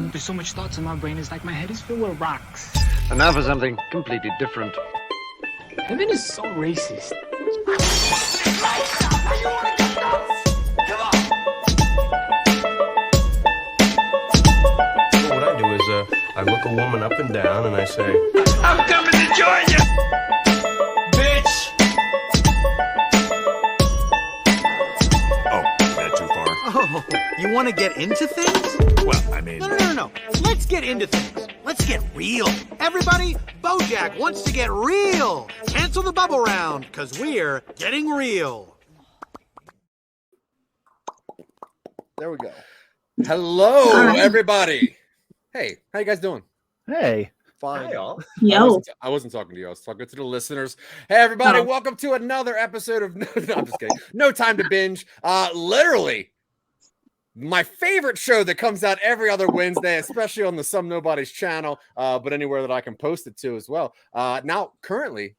There's so much thoughts in my brain, it's like my head is filled with rocks. And now for something completely different. Heaven is so racist. What I do is I look a woman up and down and I say, I'm coming to join you, bitch! Oh, is that too far? Oh, you want to get into things? Well, I mean... No. Let's get into things. Let's get real. Everybody, Bojack wants to get real. Cancel the bubble round, because we're getting real. There we go. Hello, everybody. Hey, how you guys doing? Hey. Fine. Hi, y'all. Yo. I wasn't talking to you. I was talking to the listeners. Hey, everybody. Welcome to another episode of... No, I'm just kidding. No Time to Binge. Literally, my favorite show that comes out every other Wednesday, especially on the Some Nobody's channel, but anywhere that I can post it to as well. Now, currently,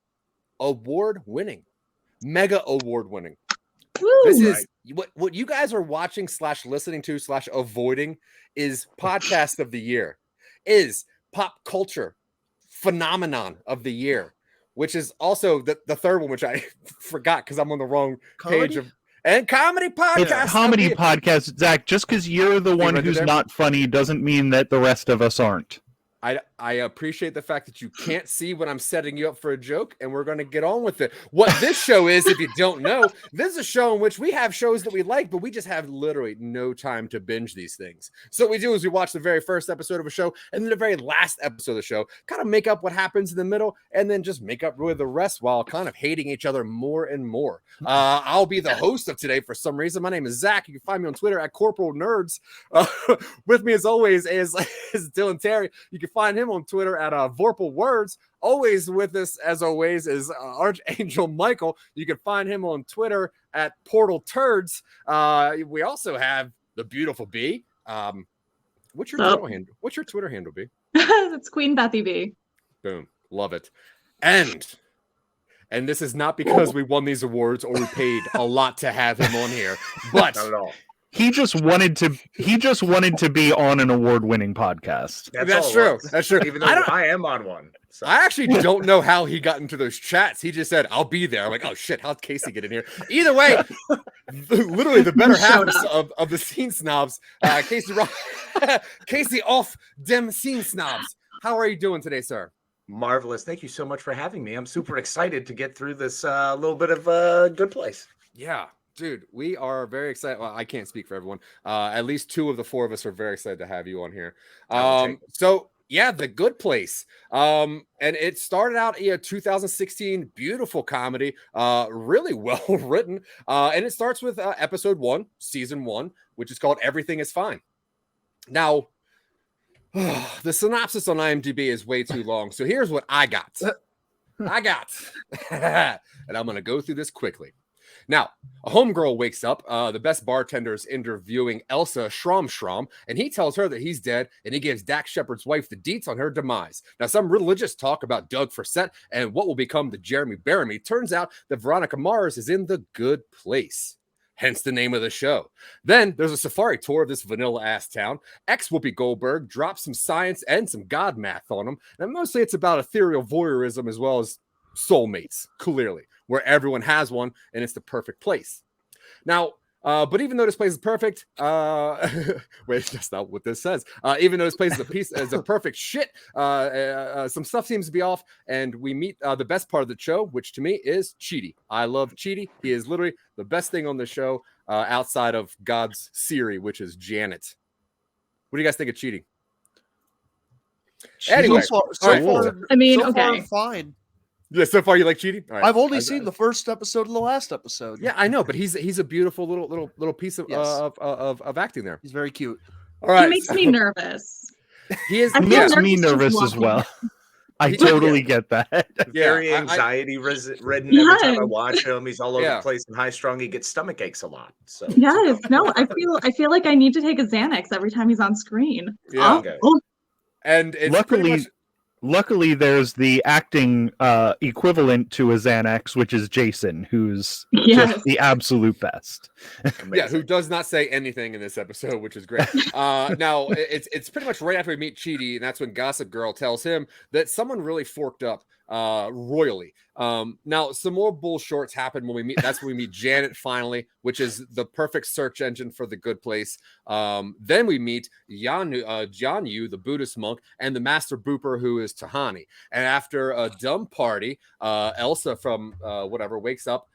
award-winning. Mega award-winning. Woo. This is what you guys are watching / listening to / avoiding is podcast of the year, is pop culture phenomenon of the year, which is also the third one, which I forgot because I'm on the wrong page of and comedy podcast. It's comedy podcast, Zach. Just because you're the one who's not funny doesn't mean that the rest of us aren't. I appreciate the fact that you can't see when I'm setting you up for a joke, and we're going to get on with it. What this show is, if you don't know, this is a show in which we have shows that we like, but we just have literally no time to binge these things. So what we do is we watch the very first episode of a show, and then the very last episode of the show, kind of make up what happens in the middle, and then just make up really the rest while kind of hating each other more and more. I'll be the host of today for some reason. My name is Zach. You can find me on Twitter at Corporal Nerds. With me, as always, is Dylan Terry. You can find him on Twitter at Vorpal Words. Always with us, as always, is Archangel Michael. You can find him on Twitter at Portal Turds. We also have the beautiful B. What's your Twitter handle? What's your Twitter handle, B? That's Queen Bethy B. Boom, love it. And this is not because we won these awards or we paid a lot to have him on here, but Not at all. He just wanted to be on an award-winning podcast. That's true. That's true. Even though I am on one. So. I actually don't know how he got into those chats. He just said, I'll be there. I'm like, oh shit, how'd Casey get in here? Either way, literally the better half of the Scene Snobs, Casey off dem Scene Snobs. How are you doing today, sir? Marvelous. Thank you so much for having me. I'm super excited to get through this little bit of Good Place. Yeah. Dude, we are very excited. Well, I can't speak for everyone. At least 2 of the 4 of us are very excited to have you on here. So yeah, The Good Place. And it started out 2016, beautiful comedy, really well written. And it starts with episode 1, season 1, which is called Everything is Fine. Now, the synopsis on IMDb is way too long. So here's what I got. And I'm going to go through this quickly. Now, a homegirl wakes up. The best bartender is interviewing Elsa Schramm, and he tells her that he's dead, and he gives Dax Shepard's wife the deets on her demise. Now, some religious talk about Doug Frissett and what will become the Jeremy Bearimy turns out that Veronica Mars is in the good place. Hence the name of the show. Then there's a safari tour of this vanilla-ass town. Ex-Whoopi Goldberg drops some science and some God math on them, and mostly it's about ethereal voyeurism as well as soulmates, clearly, where everyone has one, and it's the perfect place. Now, but even though this place is perfect, wait, that's not what this says. Even though this place is a perfect shit, some stuff seems to be off, and we meet the best part of the show, which to me is Chidi. I love Chidi. He is literally the best thing on the show outside of God's Siri, which is Janet. What do you guys think of Chidi? Anyway, so far, fine. Yeah, so far you like Chidi? All right. I've only seen the first episode and the last episode. Yeah, I know, but he's a beautiful little piece of acting there. He's very cute. All right. He makes me nervous. He makes me nervous as well. I totally get that. Very anxiety ridden every time I watch him. He's all over the place and high strung. He gets stomach aches a lot. So yes, no, I feel like I need to take a Xanax every time he's on screen. Yeah. Okay. And it's luckily, Luckily, there's the acting equivalent to a Xanax, which is Jason, who's just the absolute best. Yeah, who does not say anything in this episode, which is great. Now, it's pretty much right after we meet Chidi, and that's when Gossip Girl tells him that someone really forked up royally. Now, some more bull shorts happen when we meet. That's when we meet Janet finally, which is the perfect search engine for the good place. Then we meet Jianyu, the Buddhist monk, and the master booper, who is Tahani. And after a dumb party, Elsa from whatever wakes up.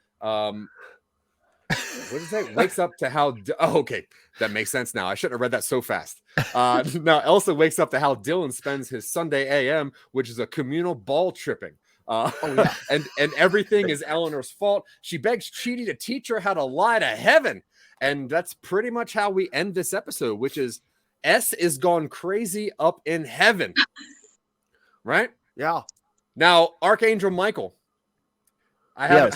What is that? Wakes up to how... Oh, okay. That makes sense now. I shouldn't have read that so fast. Now, Elsa wakes up to how Dylan spends his Sunday AM, which is a communal ball tripping. And everything is Eleanor's fault. She begs Chidi to teach her how to lie to heaven. And that's pretty much how we end this episode, which is S is gone crazy up in heaven. Right? Yeah. Now, Archangel Michael. I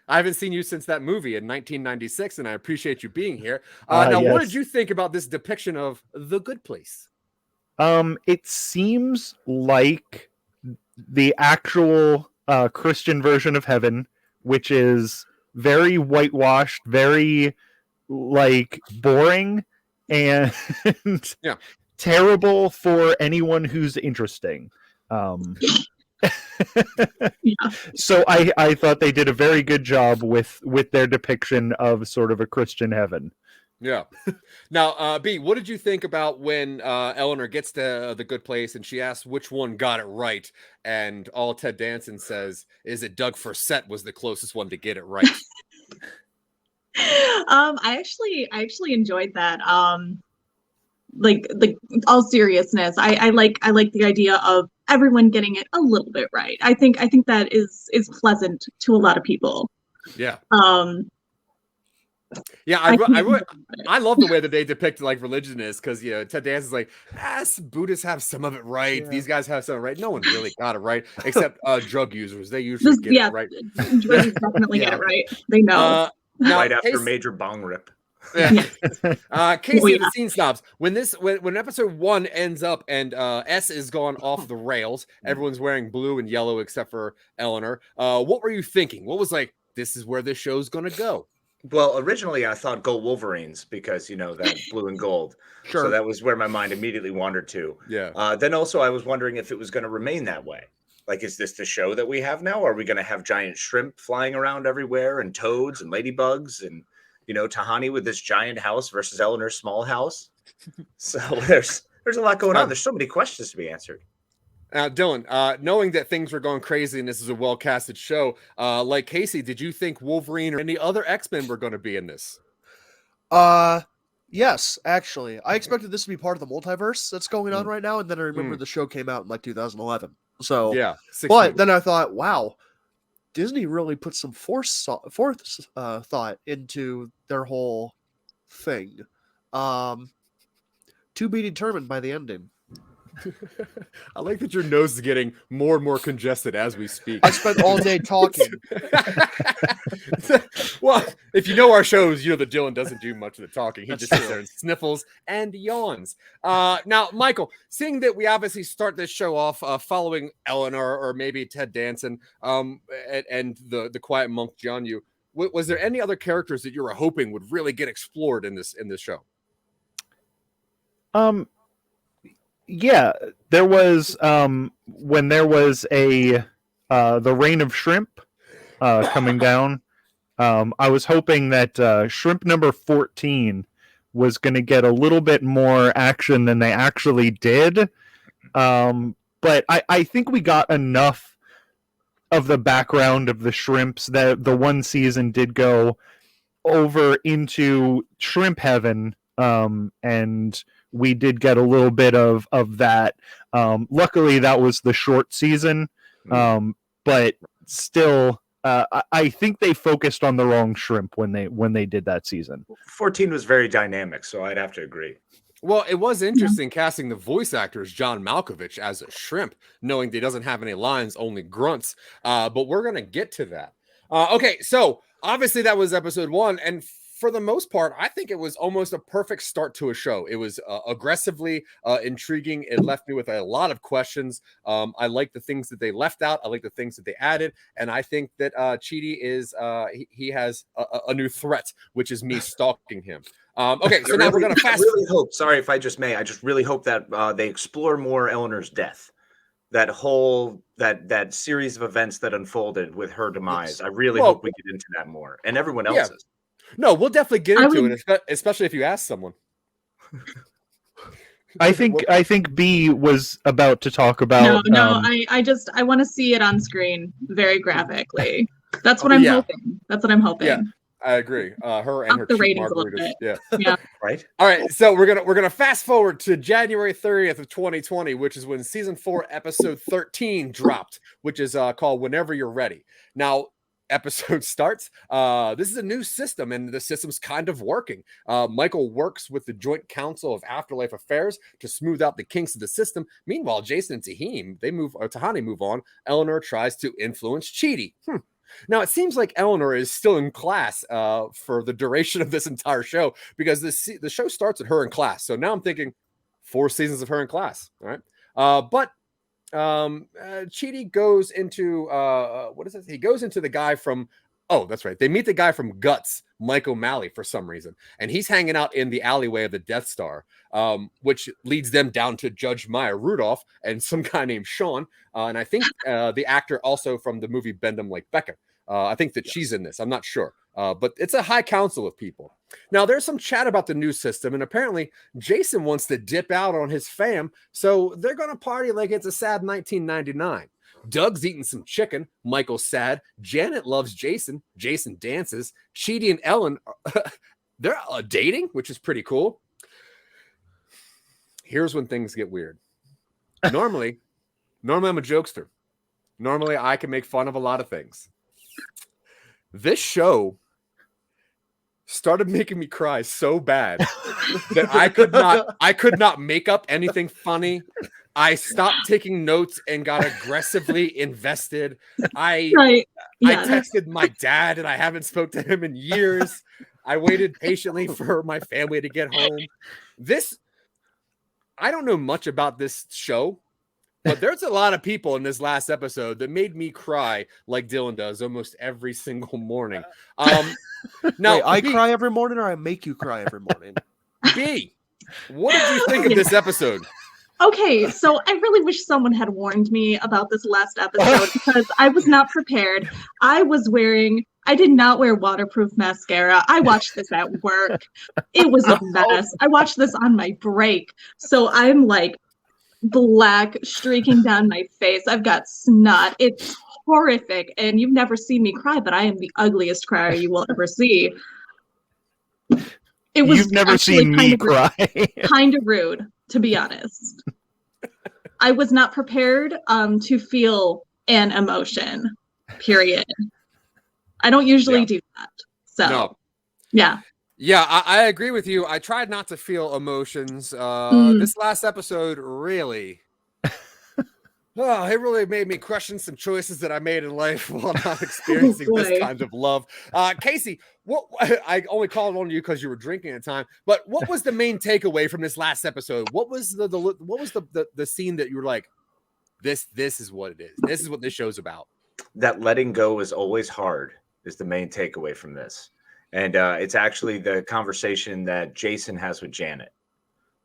haven't seen you since that movie in 1996, and I appreciate you being here. Now, what did you think about this depiction of the good place? It seems like the actual Christian version of heaven, which is very whitewashed, very boring, and terrible for anyone who's interesting. So I thought they did a very good job with their depiction of sort of a Christian heaven. Yeah. Now, B, what did you think about when Eleanor gets to the good place and she asks which one got it right? And all Ted Danson says is that Doug Forsett was the closest one to get it right. I actually enjoyed that. Like all seriousness, I like the idea of everyone getting it a little bit right. I think that is pleasant to a lot of people. Yeah. Yeah, I love the way that they depict religion is, because Ted Danson's like, Buddhists have some of it right. Yeah. These guys have some right. No one really got it right, except drug users. They usually get it right. Drugs definitely get it right. They know. Right after major bong rip. Yeah. Casey and the Scene Snobs. When episode 1 ends up and S is gone off the rails, everyone's wearing blue and yellow except for Eleanor. What were you thinking? What was this is where this show's gonna go? Well, originally I thought Go Wolverines, because that blue and gold. Sure. So that was where my mind immediately wandered to. Yeah. Then also I was wondering if it was going to remain that way. Is this the show that we have now? Are we going to have giant shrimp flying around everywhere, and toads and ladybugs, and Tahani with this giant house versus Eleanor's small house? So there's a lot going on. There's so many questions to be answered. Dylan, knowing that things were going crazy and this is a well-casted show, like Casey, did you think Wolverine or any other X-Men were going to be in this? Yes, actually. I expected this to be part of the multiverse that's going on right now, and then I remember the show came out in 2011. So yeah, but then I thought, wow, Disney really put some thought into their whole thing. To be determined by the ending. I like that your nose is getting more and more congested as we speak. I spent all day talking. Well, if you know our shows, that Dylan doesn't do much of the talking. He just sits there and sniffles and yawns. Now, Michael, seeing that we obviously start this show off following Eleanor or maybe Ted Danson and the quiet monk Jianyu, was there any other characters that you were hoping would really get explored in this show? Yeah, there was when there was the rain of shrimp coming down. I was hoping that shrimp number 14 was going to get a little bit more action than they actually did. But I think we got enough of the background of the shrimps that the one season did go over into shrimp heaven, and we did get a little bit of that. Luckily, that was the short season, but still, I think they focused on the wrong shrimp when they did that season. 14 was very dynamic, so I'd have to agree. Well, it was interesting casting the voice actors John Malkovich as a shrimp, knowing that he doesn't have any lines, only grunts. But we're going to get to that. Okay, so obviously that was episode 1, and for the most part, I think it was almost a perfect start to a show. It was aggressively intriguing. It left me with a lot of questions. I like the things that they left out. I like the things that they added. And I think that Chidi is, he has a new threat, which is me stalking him. Okay, so now we're going to fast. I really hope, sorry if I just may, I just really hope that they explore more Eleanor's death. That whole that series of events that unfolded with her demise. I really hope we get into that more, and everyone else's. No, we'll definitely get into it, especially if you ask someone. I think B was about to talk about. No, I want to see it on screen very graphically. That's what I'm hoping. That's what I'm hoping. Yeah. I agree. Her and Up her the cheap ratings a little margaritas. bit. Yeah. Yeah. Right. All right. So we're gonna fast forward to January 30th of 2020, which is when season 4, episode 13 dropped, which is called Whenever You're Ready. Now, episode starts. This is a new system, and the system's kind of working. Michael works with the Joint Council of Afterlife Affairs to smooth out the kinks of the system. Meanwhile, Jason and Tahani move on. Eleanor tries to influence Chidi. Now, it seems like Eleanor is still in class for the duration of this entire show, because the show starts with her in class. So now I'm thinking 4 seasons of her in class. All right. But Chidi goes into, what is it? He goes into the guy from, oh, that's right. They meet the guy from Guts, Mike O'Malley, for some reason. And he's hanging out in the alleyway of the Death Star, which leads them down to Judge Maya Rudolph and some guy named Sean. And I think the actor also from the movie Bend 'Em Like Beckham. I think that she's in this. I'm not sure. But it's a high council of people. Now, there's some chat about the new system, and apparently Jason wants to dip out on his fam, so they're going to party like it's a sad 1999. Doug's eating some chicken. Michael's sad. Janet loves Jason. Jason dances. Chidi and Ellen, they're dating, which is pretty cool. Here's when things get weird. Normally I'm a jokester. Normally I can make fun of a lot of things. This show started making me cry so bad that I could not make up anything funny. I stopped taking notes and got aggressively invested. I texted my dad, and I haven't spoke to him in years. I waited patiently for my family to get home. I don't know much about this show, but there's a lot of people in this last episode that made me cry like Dylan does almost every single morning. Now, Wait, I cry every morning, or I make you cry every morning? B, what did you think of this episode? Okay, so I really wish someone had warned me about this last episode, because I was not prepared. I did not wear waterproof mascara. I watched this at work. It was a mess. I watched this on my break. So I'm like black streaking down my face. I've got snot. It's horrific. And you've never seen me cry, but I am the ugliest crier you will ever see. You've never seen me cry. Kind of rude, to be honest. I was not prepared to feel an emotion, period. I don't usually do that. So, yeah. Yeah, I agree with you. I tried not to feel emotions. This last episode really, it really made me question some choices that I made in life while not experiencing this kind of love. Casey, I only called on you because you were drinking at the time, but what was the main takeaway from this last episode? What was the scene that you were like, this is what it is. This is what this show's about. That letting go is always hard is the main takeaway from this. And it's actually the conversation that Jason has with Janet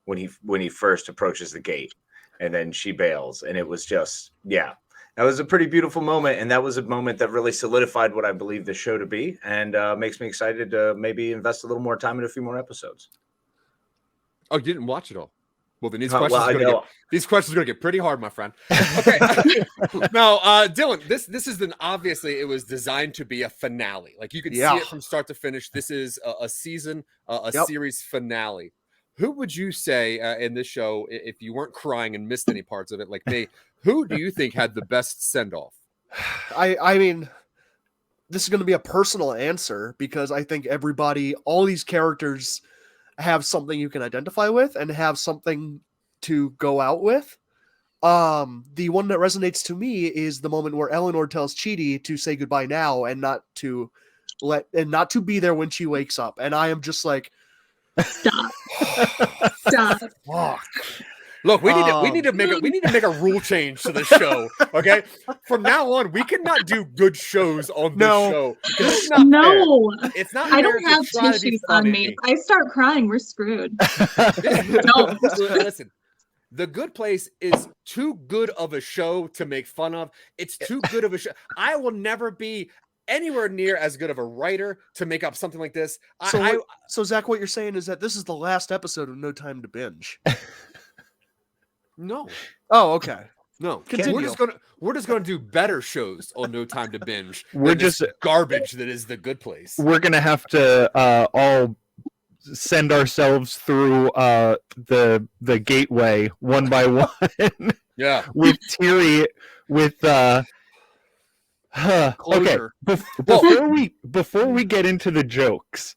when he first approaches the gate, and then she bails. And it was just, that was a pretty beautiful moment. And that was a moment that really solidified what I believe the show to be, and makes me excited to maybe invest a little more time in a few more episodes. Oh, you didn't watch it all? Well, then these questions are going to get pretty hard, my friend. Okay. Now, Dylan, this is obviously it was designed to be a finale. Like you could see it from start to finish. This is a season, series finale. Who would you say in this show, if you weren't crying and missed any parts of it like me, who do you think had the best send-off? I mean, this is going to be a personal answer, because I think all these characters have something you can identify with and have something to go out with. The one that resonates to me is the moment where Eleanor tells Chidi to say goodbye now and not to and not to be there when she wakes up. And I am just like, Stop. Stop. fuck. Look, we need to make a rule change to the show. Okay, from now on, we cannot do good shows on this show. It's not No, fair. It's not. I fair don't to have try to be tissues on me. funny. If I start crying, we're screwed. No. Listen, The Good Place is too good of a show to make fun of. It's too good of a show. I will never be anywhere near as good of a writer to make up something like this. So Zach, what you're saying is that this is the last episode of No Time to Binge. No. Oh, okay. No. Continue. We're just gonna do better shows on No Time to Binge. We're than this just garbage that is The Good Place. We're gonna have to all send ourselves through the gateway one by one. Yeah. With Teary okay. Closure. Before we get into the jokes,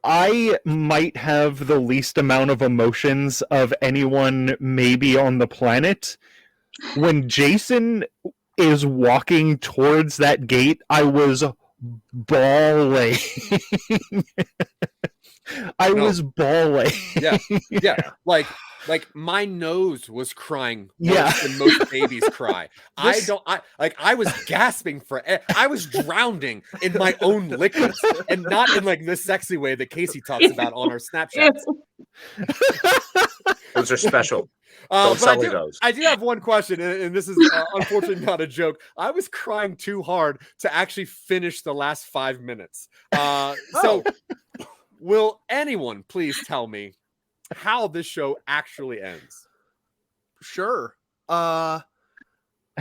I might have the least amount of emotions of anyone maybe on the planet. When Jason is walking towards that gate, I was bawling. I was bawling. Yeah. Like my nose was crying more Yeah. than most babies cry. I was gasping for air. I was drowning in my own liquids, and not in like the sexy way that Casey talks about on our Snapchats. Those are special. But Sully those. I do have one question, and this is unfortunately not a joke. I was crying too hard to actually finish the last 5 minutes. So, will anyone please tell me how this show actually ends? Sure. I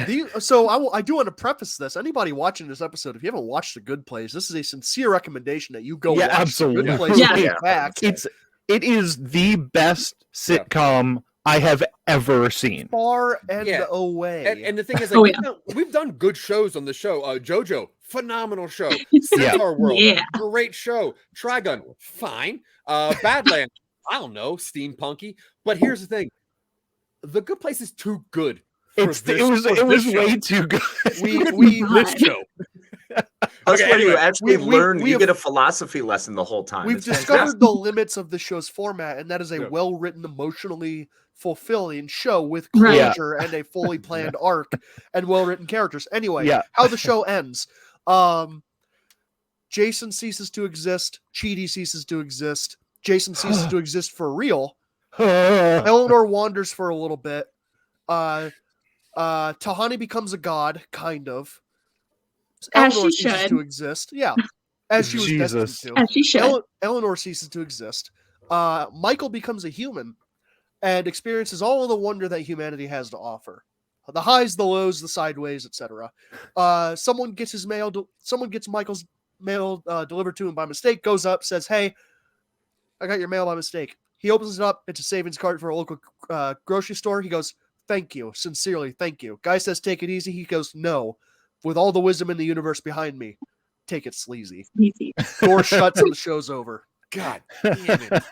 do want to preface this. Anybody watching this episode, if you haven't watched The Good Place, this is a sincere recommendation that you go watch absolutely. The Good Place. Yeah. Back. It is the best sitcom I have ever seen. Far and Yeah. away. And the thing is, like, we've done good shows on the show. JoJo, phenomenal show. Centaur World, Yeah. great show. Trigun, fine. Badland, I don't know, steampunky. But here's the thing: The Good Place is too good. It was way too good. This show. That's where you anyway, actually learn. You get a philosophy lesson the whole time. We've It's discovered fantastic. the limits of the show's format, and that is a well-written, emotionally fulfilling show with closure and a fully planned arc and well-written characters. Anyway, how the show ends. Jason ceases to exist. Chidi ceases to exist. Jason ceases to exist for real. Eleanor wanders for a little bit. Tahani becomes a god, kind of. As Eleanor she ceases should. to exist. Yeah. As she was destined to. As she should. Eleanor ceases to exist. Michael becomes a human and experiences all of the wonder that humanity has to offer. The highs, the lows, the sideways, etc. Someone gets Michael's mail delivered to him by mistake, goes up, says, "Hey, I got your mail by mistake." He opens it up. It's a savings card for a local grocery store. He goes, "Thank you. Sincerely, thank you." Guy says, "Take it easy." He goes, "No. With all the wisdom in the universe behind me, take it sleazy." Easy. Door shuts and the show's over. God damn it.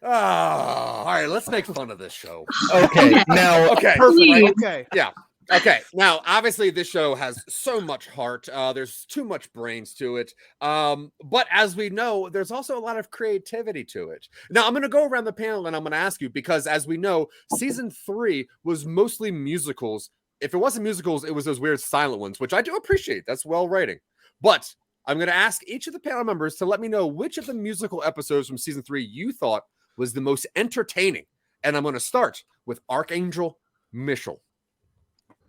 All right, let's make fun of this show. Okay, now Okay. Perfect. Please. Okay. Yeah. Okay. Now, obviously, this show has so much heart. There's too much brains to it. But as we know, there's also a lot of creativity to it. Now, I'm going to go around the panel and I'm going to ask you, because as we know, season 3 was mostly musicals. If it wasn't musicals, it was those weird silent ones, which I do appreciate. That's well writing. But I'm going to ask each of the panel members to let me know which of the musical episodes from season 3 you thought was the most entertaining. And I'm going to start with Archangel Mitchell.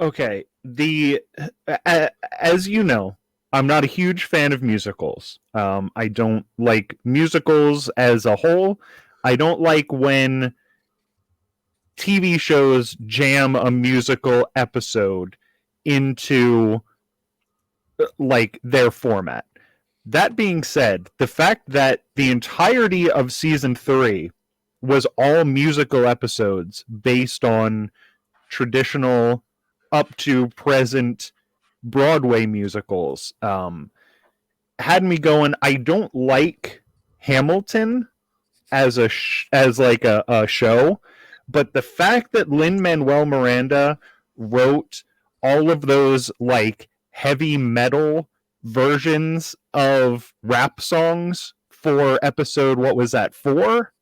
Okay, as you know, I'm not a huge fan of musicals. I don't like musicals as a whole. I don't like when TV shows jam a musical episode into like their format. That being said, the fact that the entirety of season 3 was all musical episodes based on traditional up to present Broadway musicals had me going. I don't like Hamilton as a show, but the fact that Lin-Manuel Miranda wrote all of those like heavy metal versions of rap songs for episode, what was that, 4?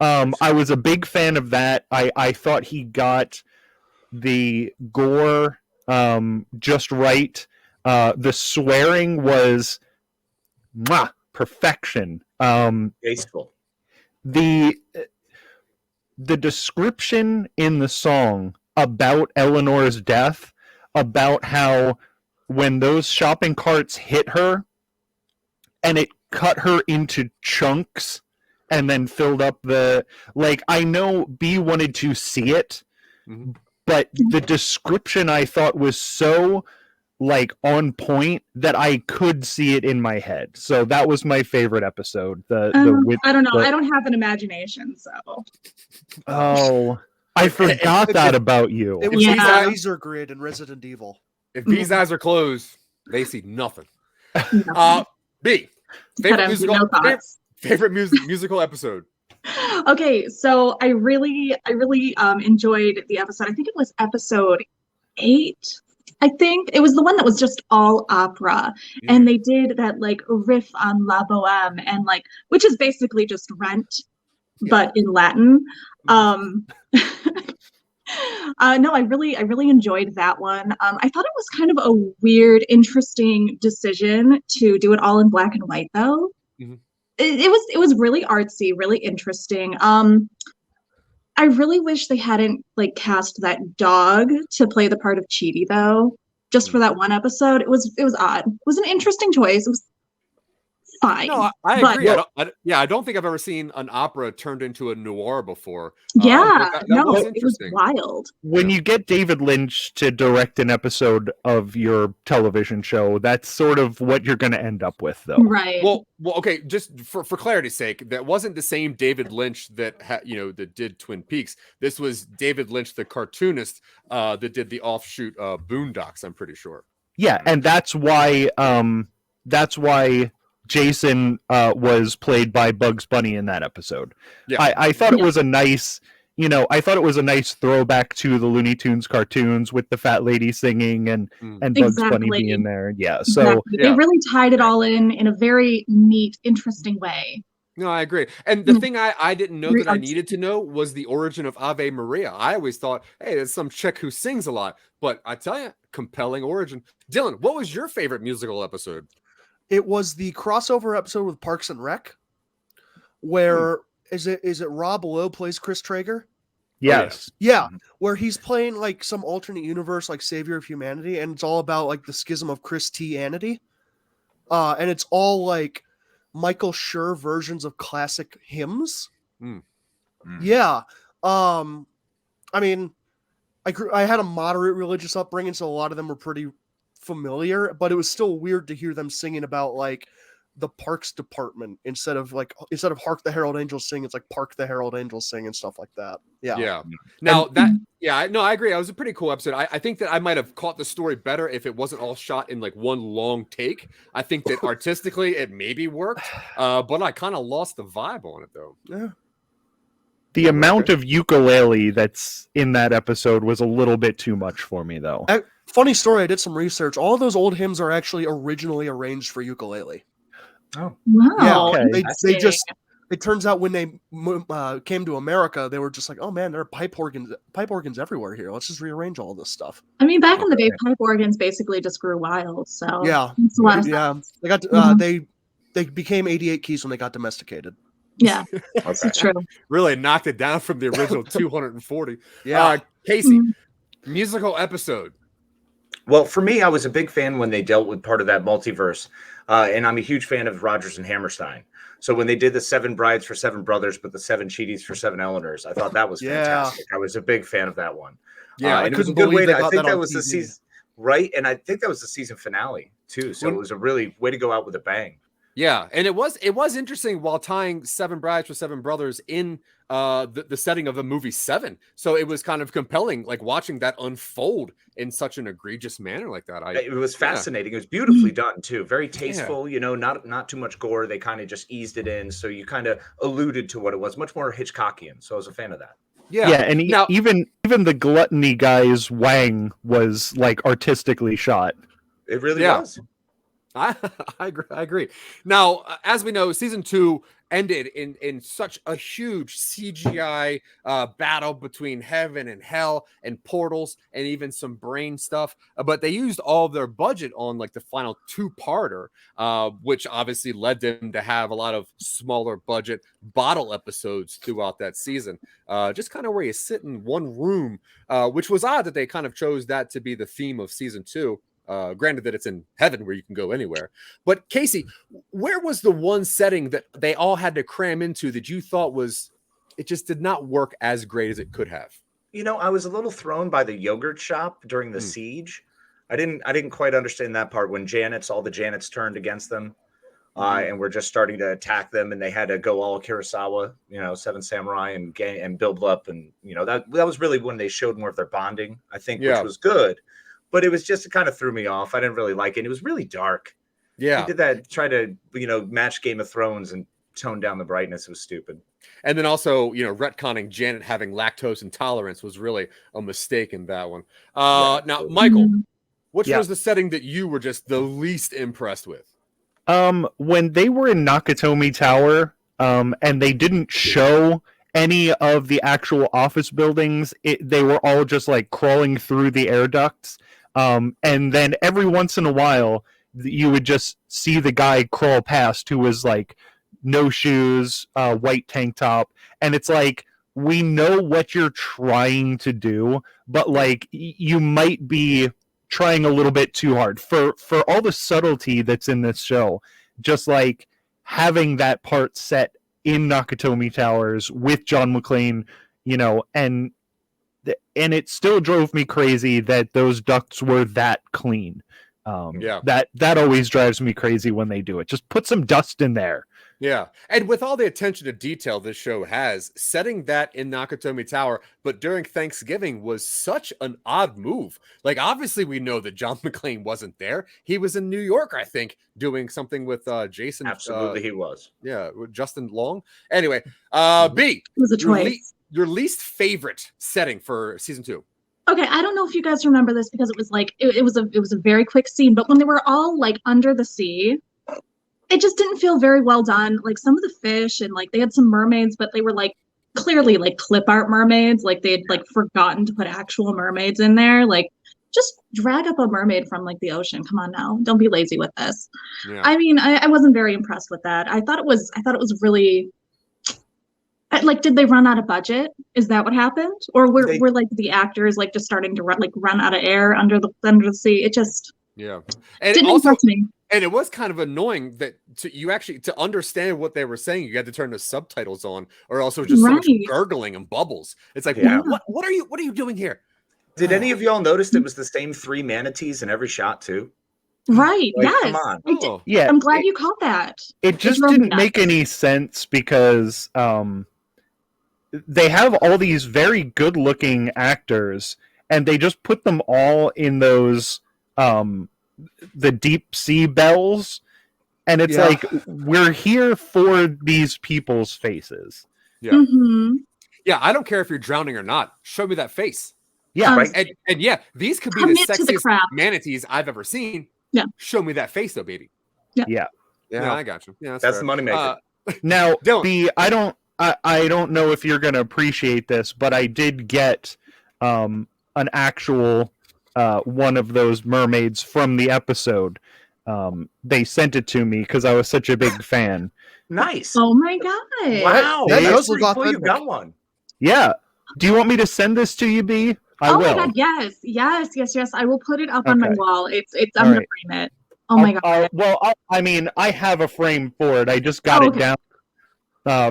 I was a big fan of that. I thought he got the gore just right. The swearing was perfection. Tasteful. The description in the song about Eleanor's death, about how when those shopping carts hit her and it cut her into chunks and then filled up the, like, I know B wanted to see it, but the description I thought was so like on point that I could see it in my head. So that was my favorite episode. I don't know. I don't have an imagination, so. Oh, I forgot that about you. It was Yeah. like a laser grid in Resident Evil. If B's eyes are closed, they see nothing. B, favorite musical episode. Okay, so I really enjoyed the episode. I think it was episode 8. I think it was the one that was just all opera, and they did that like riff on La Boheme, and like, which is basically just Rent, but in Latin. No, I really enjoyed that one. I thought it was kind of a weird, interesting decision to do it all in black and white, though. It was really artsy, really interesting. I really wish they hadn't like cast that dog to play the part of Chidi, though, just for that one episode. It was odd. It was an interesting choice. It was fine. No, I agree. I don't think I've ever seen an opera turned into a noir before. Yeah, was it was wild. When you get David Lynch to direct an episode of your television show, that's sort of what you're going to end up with, though. Right. Well, okay. Just for clarity's sake, that wasn't the same David Lynch that that did Twin Peaks. This was David Lynch, the cartoonist, that did the offshoot Boondocks. I'm pretty sure. Yeah, and that's why Jason was played by Bugs Bunny in that episode. Yeah. I thought it was a nice, I thought it was a nice throwback to the Looney Tunes cartoons with the fat lady singing and Bugs Bunny being there. Yeah, so they really tied it all in a very neat, interesting way. No, I agree. And the thing I didn't know that I needed to know was the origin of Ave Maria. I always thought, hey, there's some chick who sings a lot. But I tell you, compelling origin. Dylan, what was your favorite musical episode? It was the crossover episode with Parks and Rec, where is it Rob Lowe plays Chris Traeger? Yes. Yeah, where he's playing like some alternate universe, like Savior of Humanity, and it's all about like the schism of Christianity. And it's all like Michael Schur versions of classic hymns. Yeah. I mean, I had a moderate religious upbringing, so a lot of them were pretty familiar, but it was still weird to hear them singing about like the parks department instead of Hark the Herald Angels Sing, it's like Park the Herald Angels Sing and stuff like that. Yeah. Now I agree. It was a pretty cool episode. I think that I might have caught the story better if it wasn't all shot in like one long take. I think that artistically it maybe worked, but I kind of lost the vibe on it though. Yeah. The amount of ukulele that's in that episode was a little bit too much for me, though. Funny story, I did some research. All of those old hymns are actually originally arranged for ukulele. Oh. Wow. Yeah, they just, it turns out when they came to America, they were just like, oh man, there are pipe organs everywhere here. Let's just rearrange all this stuff. I mean, back in the day, pipe organs basically just grew wild. So yeah, it's a lot of sense. They got they became 88 keys when they got domesticated. Yeah, that's true. Really knocked it down from the original 240. Yeah. Casey, musical episode. Well, for me, I was a big fan when they dealt with part of that multiverse. And I'm a huge fan of Rodgers and Hammerstein. So when they did the 7 brides for 7 brothers, but the 7 Chidis for 7 Eleanors, I thought that was fantastic. I was a big fan of that one. Yeah, and it was a good way to, I think that was the season, right? And I think that was the season finale too. So it was a really way to go out with a bang. Yeah, and it was interesting while tying 7 brides for 7 brothers in the setting of the movie 7. So it was kind of compelling, like watching that unfold in such an egregious manner like that. It was fascinating. It was beautifully done too. Very tasteful. Not too much gore. They kind of just eased it in, so you kind of alluded to what it was. Much more Hitchcockian. So I was a fan of that. Yeah, and even the gluttony guy's wang was like artistically shot. It really was. I agree. Now, as we know, season 2 ended in such a huge CGI battle between heaven and hell and portals and even some brain stuff. But they used all of their budget on like the final 2-parter, which obviously led them to have a lot of smaller budget bottle episodes throughout that season. Just kind of where you sit in one room, which was odd that they kind of chose that to be the theme of season 2. Granted that it's in heaven where you can go anywhere. But Casey, where was the one setting that they all had to cram into that you thought it just did not work as great as it could have? You know, I was a little thrown by the yogurt shop during the siege. I didn't quite understand that part when all the Janets turned against them. And we're just starting to attack them, and they had to go all Kurosawa, Seven Samurai and build up. And, that was really when they showed more of their bonding, I think, which was good. But it was just, it kind of threw me off. I didn't really like it. It was really dark. Yeah. He did that, try to, match Game of Thrones and tone down the brightness. It was stupid. And then also, retconning Janet having lactose intolerance was really a mistake in that one. Now, Michael, which was the setting that you were just the least impressed with? When they were in Nakatomi Tower, and they didn't show any of the actual office buildings, they were all just like crawling through the air ducts. And then every once in a while, you would just see the guy crawl past who was like no shoes, white tank top. And it's like, we know what you're trying to do, but like you might be trying a little bit too hard for all the subtlety that's in this show. Just like having that part set in Nakatomi Towers with John McClane, and it still drove me crazy that those ducts were that clean. That always drives me crazy when they do it. Just put some dust in there. Yeah. And with all the attention to detail this show has, setting that in Nakatomi Tower, but during Thanksgiving was such an odd move. Like, obviously we know that John McClane wasn't there. He was in New York, I think, doing something with Jason. Absolutely, he was. Yeah, with Justin Long. Anyway, B, It was a choice. Your least favorite setting for season 2. Okay, I don't know if you guys remember this because it was like it was a very quick scene, but when they were all like under the sea, it just didn't feel very well done. Like some of the fish and like they had some mermaids, but they were like clearly like clip art mermaids. Like they had like forgotten to put actual mermaids in there. Like just drag up a mermaid from like the ocean. Come on now, don't be lazy with this. Yeah. I mean, I wasn't very impressed with that. I thought it was really. Like, did they run out of budget? Is that what happened? Or were like the actors like just starting to run out of air under the sea? It just and didn't impress me. And it was kind of annoying that to understand what they were saying, you had to turn the subtitles on, or else it was just so much gurgling and bubbles. It's like, what are you doing here? Did any of y'all notice it was the same 3 manatees in every shot too? Right. Like, yes. Come on. I'm glad you caught that. It just didn't make any sense because they have all these very good-looking actors, and they just put them all in those the deep sea bells, and it's like, we're here for these people's faces. Yeah, yeah. I don't care if you're drowning or not. Show me that face. Yeah, right. And yeah, these could be the sexiest manatees I've ever seen. Yeah, show me that face, though, baby. Yeah. I got you. Yeah, that's the moneymaker. Now, I don't know if you're going to appreciate this, but I did get an actual one of those mermaids from the episode. They sent it to me because I was such a big fan. Nice. Oh my god! Wow, that's pretty cool. You got one. Yeah. Do you want me to send this to you, B? I will. My god, yes. I will put it up on my wall. I'm gonna frame it. Oh my god. I have a frame for it. I just got it down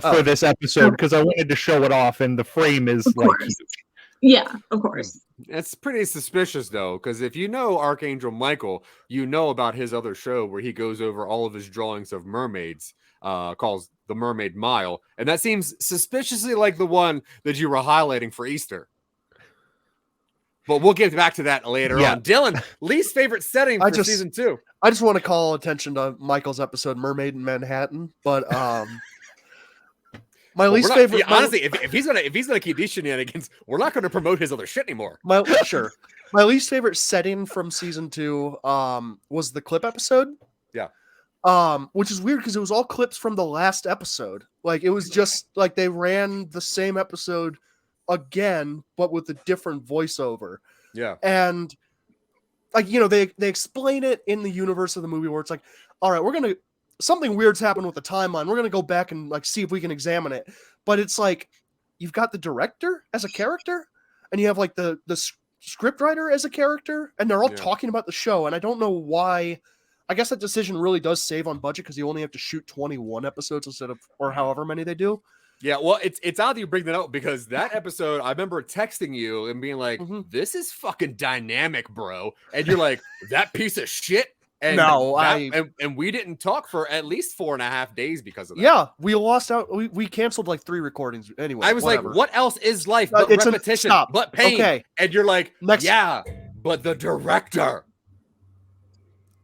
for this episode because I wanted to show it off, and the frame is like huge. Yeah, of course. It's pretty suspicious though, because if you know Archangel Michael, you know about his other show where he goes over all of his drawings of mermaids, calls The Mermaid Mile, and that seems suspiciously like the one that you were highlighting for Easter. But we'll get back to that later on. Dylan, least favorite setting for season 2. I just want to call attention to Michael's episode "Mermaid in Manhattan," but my least favorite. Honestly, if he's gonna keep these shenanigans, we're not gonna promote his other shit anymore. My least favorite setting from season 2 was the clip episode. Yeah. Which is weird because it was all clips from the last episode. Like it was just like they ran the same episode again, but with a different voiceover. Yeah. And like, you know, they explain it in the universe of the movie where it's like, all right, something weird's happened with the timeline. We're going to go back and like see if we can examine it. But it's like, you've got the director as a character and you have like the scriptwriter as a character and they're all talking about the show. And I don't know why. I guess that decision really does save on budget because you only have to shoot 21 episodes instead of, or however many they do. Yeah, well, it's odd that you bring that up because that episode, I remember texting you and being like, this is fucking dynamic, bro. And you're like, that piece of shit? And no, and we didn't talk for at least 4.5 days because of that. Yeah, we lost out. We canceled like 3 recordings anyway. I was whatever. like, what else is life but repetition, but pain? Okay. And you're like, yeah, but the director.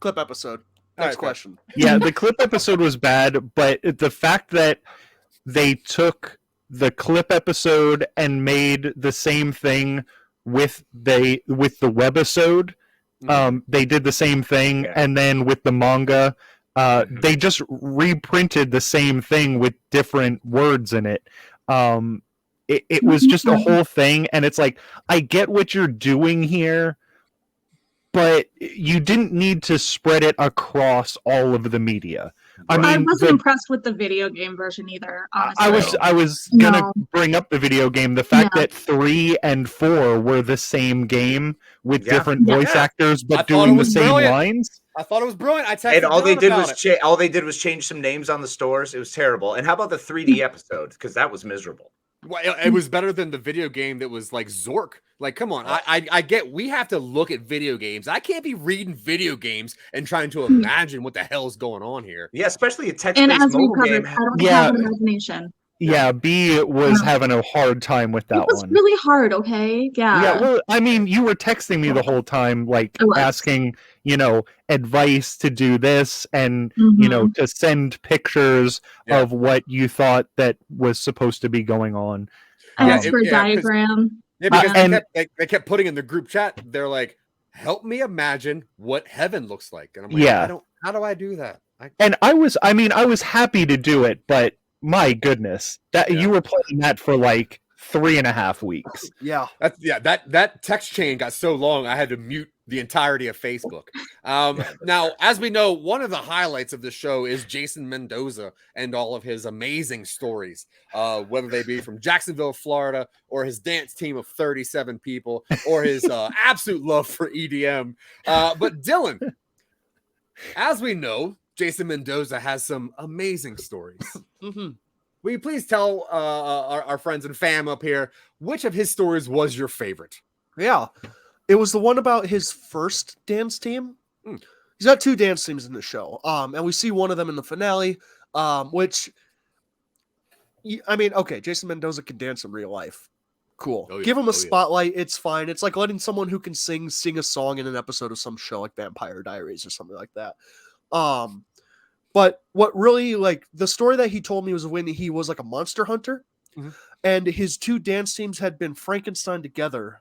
Clip episode. Next question. Yeah, the clip episode was bad, but the fact that they took the clip episode and made the same thing with the webisode. They did the same thing, and then with the manga, they just reprinted the same thing with different words in it. It was just a whole thing, and it's like, I get what you're doing here, but you didn't need to spread it across all of the media. I mean, I wasn't impressed with the video game version either, honestly. I was gonna bring up the video game. The fact that 3 and 4 were the same game with different voice actors, but doing the same lines. I thought it was brilliant. I texted and all they Don did was change some names on the stores. It was terrible. And how about the 3D episode? Because that was miserable. Well, it was better than the video game that was like Zork. Like, come on. I get we have to look at video games. I can't be reading video games and trying to imagine what the hell's going on here. Yeah, especially a text-based mobile game. I don't have an imagination. Yeah, B was having a hard time with that one. It was really hard, okay? Yeah. Yeah, well, I mean, you were texting me the whole time, like asking, advice to do this and, to send pictures of what you thought that was supposed to be going on. I asked for a diagram. Yeah, because they kept putting in the group chat, they're like, help me imagine what heaven looks like. And I'm like, how do I do that? I was happy to do it, but my goodness, you were playing that for like 3.5 weeks. Yeah. That text chain got so long, I had to mute the entirety of Facebook. Now, as we know, one of the highlights of the show is Jason Mendoza and all of his amazing stories, whether they be from Jacksonville, Florida, or his dance team of 37 people, or his absolute love for EDM. But Dylan, as we know, Jason Mendoza has some amazing stories. Will you please tell our friends and fam up here, which of his stories was your favorite? Yeah. It was the one about his first dance team. He's got 2 dance teams in the show. And we see one of them in the finale, which, okay, Jason Mendoza can dance in real life. Cool. Give him a spotlight. It's fine. It's like letting someone who can sing a song in an episode of some show like Vampire Diaries or something like that. But what really, like, the story that he told me was when he was like a monster hunter, and his 2 dance teams had been Frankenstein together.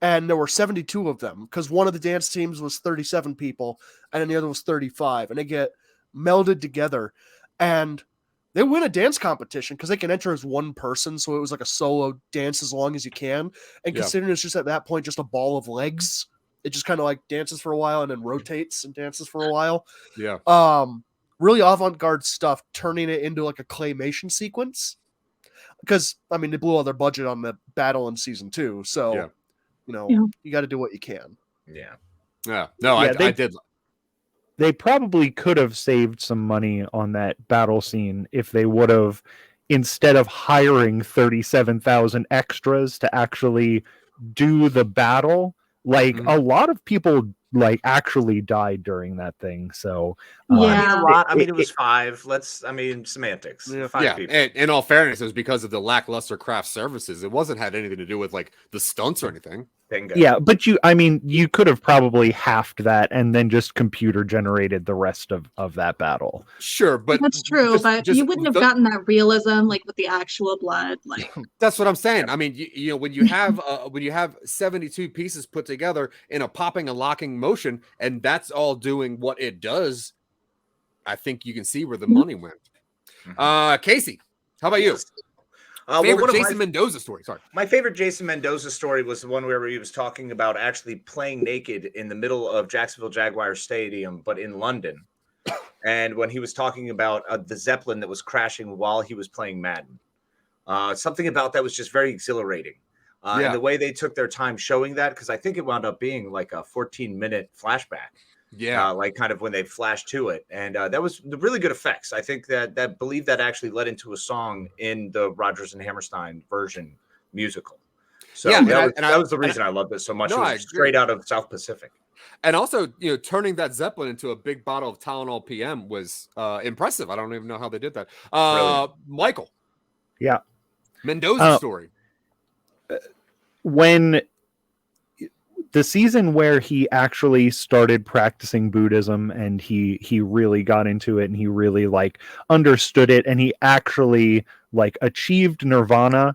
And there were 72 of them because one of the dance teams was 37 people and then the other was 35, and they get melded together and they win a dance competition because they can enter as one person. So it was like a solo dance as long as you can. And considering it's just at that point, just a ball of legs, it just kind of like dances for a while and then rotates and dances for a while. Yeah. Really avant-garde stuff, turning it into like a claymation sequence. Because, they blew all their budget on the battle in season 2. So, you got to do what you can. Yeah. Yeah. No, I did. They probably could have saved some money on that battle scene if they would have, instead of hiring 37,000 extras to actually do the battle, like a lot of people actually died during that thing. So a lot. It was 5. Semantics. 5 people. And in all fairness, it was because of the lackluster craft services. It wasn't had anything to do with like the stunts or anything. Bingo. Yeah, but you could have probably halved that and then just computer generated the rest of that battle. Sure, but That's true, but just you wouldn't have gotten that realism like with the actual blood. Like that's what I'm saying. I mean, you know, when you have 72 pieces put together in a popping and locking motion, and that's all doing what it does, I think you can see where the money went. Casey, how about you? Favorite Jason Mendoza story. Sorry. My favorite Jason Mendoza story was the one where he was talking about actually playing naked in the middle of Jacksonville Jaguars Stadium, but in London. And when he was talking about the Zeppelin that was crashing while he was playing Madden. Something about that was just very exhilarating. And the way they took their time showing that, because I think it wound up being like a 14-minute flashback. Yeah, like kind of when they flashed to it, and that was the really good effects. I think that believe that actually led into a song in the Rodgers and Hammerstein version musical. So that was the reason I loved it so much. It was straight out of South Pacific. And also, you know, turning that Zeppelin into a big bottle of Tylenol PM was impressive. I don't even know how they did that. Michael. Yeah. Mendoza story. When the season where he actually started practicing Buddhism and he really got into it and he really like understood it and he actually like achieved nirvana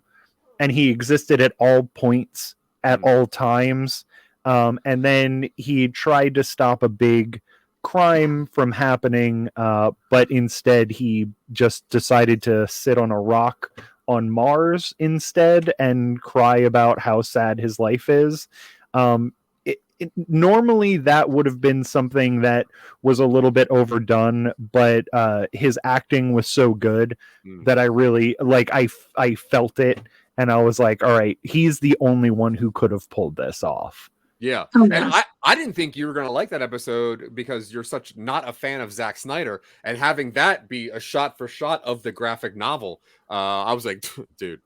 and he existed at all points at all times. And then he tried to stop a big crime from happening, but instead he just decided to sit on a rock on Mars instead and cry about how sad his life is. Normally that would have been something that was a little bit overdone, but his acting was so good that I really I felt it and I was like, all right, he's the only one who could have pulled this off. Yeah. Oh, and I didn't think you were going to like that episode because you're such not a fan of Zack Snyder, and having that be a shot for shot of the graphic novel. I was like, dude,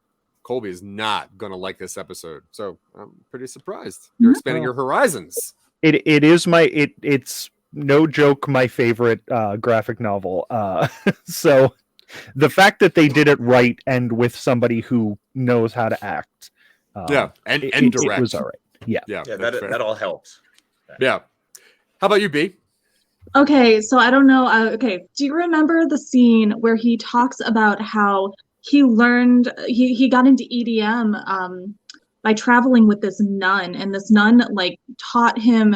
Colby is not going to like this episode. So I'm pretty surprised. You're expanding your horizons. It's no joke my favorite graphic novel. So the fact that they did it right and with somebody who knows how to act. And direct. It was all right. Yeah. That all helps. Yeah. How about you, B? okay, so I don't know. Do you remember the scene where he talks about how he learned he got into EDM by traveling with this nun, and this nun like taught him,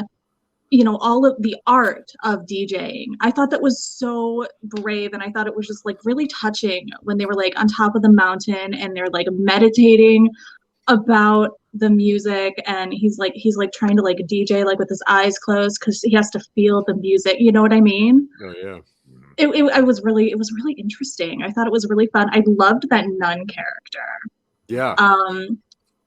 you know, all of the art of DJing. I thought that was so brave, and I thought it was just like really touching when they were like on top of the mountain and they're like meditating about the music, and he's like trying to like DJ like with his eyes closed because he has to feel the music. You know what I mean? Oh yeah. It was really interesting. I thought it was really fun. I loved that nun character. Yeah.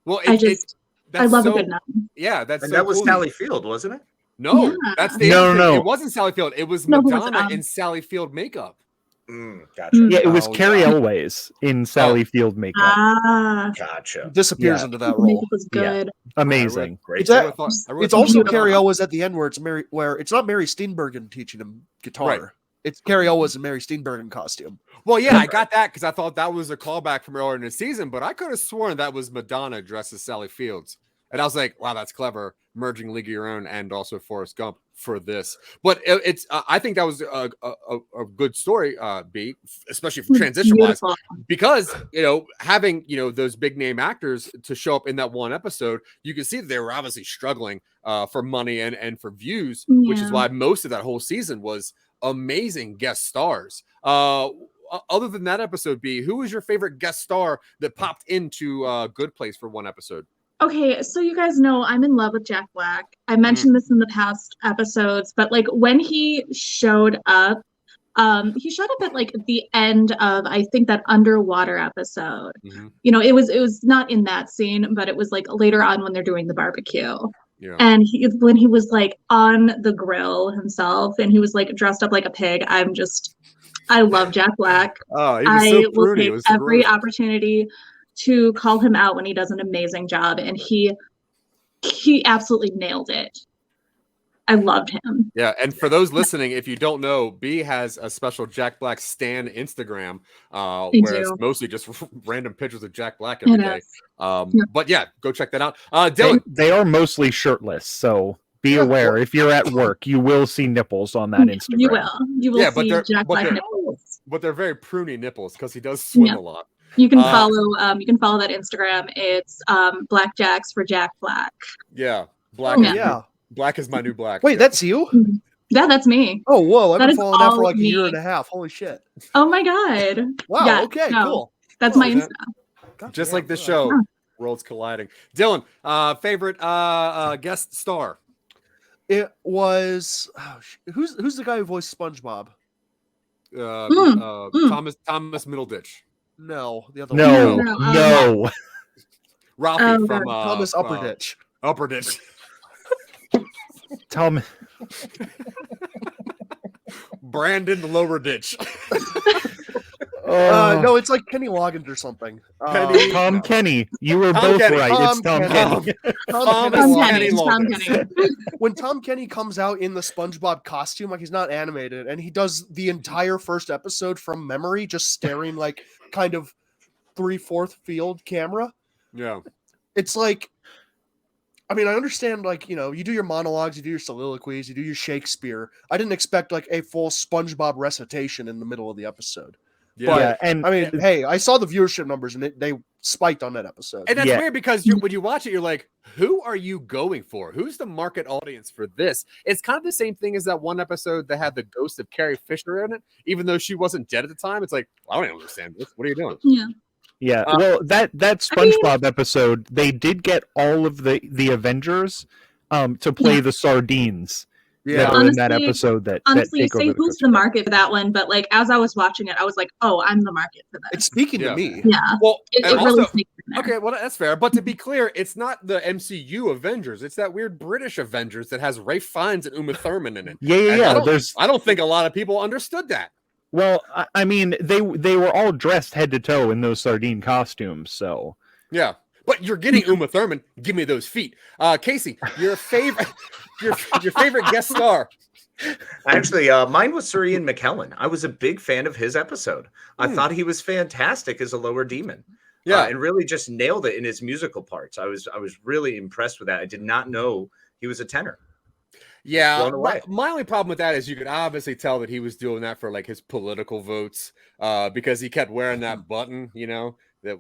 Well, I love a good nun. Yeah, that was cool. Sally Field, wasn't it? No, Yeah. that's the No. It wasn't Sally Field. It was No, it was, Madonna in Sally Field makeup. Gotcha. Yeah, it was Oh, Carrie yeah. Elways in Sally Field makeup. Gotcha. Disappears Yeah. into that The makeup role. was good. Amazing. Great. It's a- I really It's thought- also Carrie Elwes at the end where it's not Mary Steenburgen teaching him guitar. Right. It's Carrie Elwes in Mary Steenburgen costume. Well, yeah, I got that because I thought that was a callback from earlier in the season, but I could have sworn that was Madonna dressed as Sally Fields. And I was like, wow, that's clever, merging League of Your Own and also Forrest Gump for this. But it's I think that was a good story, B, especially for transition-wise, Beautiful. because, you know, having, you know, those big name actors to show up in that one episode, you can see that they were obviously struggling for money and for views, which is Yeah. why most of that whole season was amazing guest stars. Other than that episode, B, who was your favorite guest star that popped into Good Place for one episode? Okay, so you guys know I'm in love with Jack Black. I mentioned this in the past episodes, but like when he showed up at like the end of, I think, that underwater episode. Mm-hmm. You know, it was not in that scene, but it was like later on when they're doing the barbecue. Yeah. And when he was like on the grill himself and he was like dressed up like a pig, I love Jack Black. Oh, he was so I will pruny. It take was every gross. opportunity to call him out when he does an amazing job, and he absolutely nailed it. I loved him. Yeah, and for those listening, if you don't know, B has a special Jack Black Stan Instagram, where it's do. mostly just random pictures of Jack Black every It day. is. Yeah. But yeah, go check that out. They, Dylan, they are mostly shirtless, so be aware. If you're at work, you will see nipples on that Instagram. You will. You will Yeah, but see they're- Jack but Black they're- nipples. but they're very pruny nipples because he does swim Yeah. a lot. You can follow. You can follow that Instagram. It's Black Jacks for Jack Black. Yeah, Black. Oh, is yeah. Black is my new black. Wait, Yeah. that's you? Yeah, that's me. Oh, whoa. I've That been is following that for all like a year me. and a half. Holy shit. Oh my god. Wow. Yeah, Okay, no, cool. That's Cool, my man. Insta. God Just damn, like this all show, right. worlds colliding. Dylan, favorite guest star. It was who's the guy who voiced SpongeBob? Thomas Middleditch. No, the other No, one. no. Ralphie Oh, from Thomas Upperditch. Upperditch. Tom. Brandon Lower Ditch. No, it's like Kenny Loggins or something. Tom Kenny. You were Tom both Kenny. right. It's Tom Kenny. Thomas Kenny Tom Loggins. Kenny. When Tom Kenny comes out in the SpongeBob costume, like he's not animated, and he does the entire first episode from memory, just staring like kind of 3/4 field camera. Yeah. It's like, I mean, I understand, like, you know, you do your monologues, you do your soliloquies, you do your Shakespeare. I didn't expect like a full SpongeBob recitation in the middle of the episode. Yeah. Yeah, and I mean, hey, I saw the viewership numbers and they spiked on that episode. And that's Yeah. weird because when you watch it, you're like, who are you going for? Who's the market audience for this? It's kind of the same thing as that one episode that had the ghost of Carrie Fisher in it, even though she wasn't dead at the time. It's like, I don't understand this. What are you doing? Yeah. yeah, well, that SpongeBob episode, they did get all of the Avengers to play the sardines that are in that Honestly- episode that Honestly, you take over say the who's the market for that one, but like as I was watching it, I was like, oh, I'm the market for It's this. speaking Yeah. to me. Yeah. Well, It and really also, sneaks in there. okay, well, that's fair. But to be clear, it's not the MCU Avengers. It's that weird British Avengers that has Ralph Fiennes and Uma Thurman in it. Yeah, And yeah. I don't think a lot of people understood that. Well, I mean, they were all dressed head to toe in those sardine costumes, so Yeah. But you're getting Uma Thurman. Give me those feet. Casey, your favorite your favorite guest star. Actually, mine was Sir Ian McKellen. I was a big fan of his episode. I thought he was fantastic as a lower demon. Yeah. And really just nailed it in his musical parts. I was really impressed with that. I did not know he was a tenor. Yeah, Blown away. my only problem with that is you could obviously tell that he was doing that for like his political votes, because he kept wearing that button, you know, that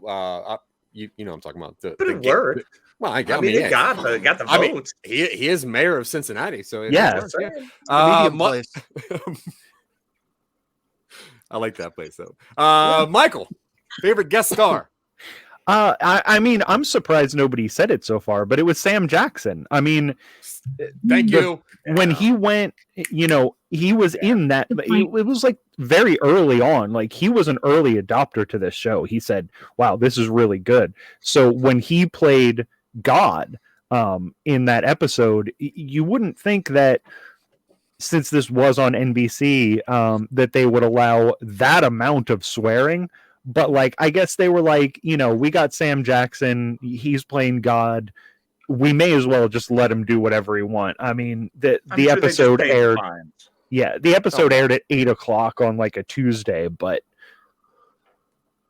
you know what I'm talking about. But it worked. Well, I I mean, yeah. it got the I mean, votes. he is mayor of Cincinnati, so it Yeah. worked, It's a medium Mi- place. I like that place though. Michael, favorite guest star. I mean, I'm surprised nobody said it so far, but it was Sam Jackson. I mean, Thank the- you. when he went, you know, he was in that. It was like very early on. Like he was an early adopter to this show. He said, "Wow, this is really good." So when he played God in that episode, you wouldn't think that, since this was on NBC, that they would allow that amount of swearing. But like, I guess they were like, you know, we got Sam Jackson. He's playing God. We may as well just let him do whatever he want. I mean, the episode aired. Yeah, the episode aired at 8:00 on like a Tuesday, but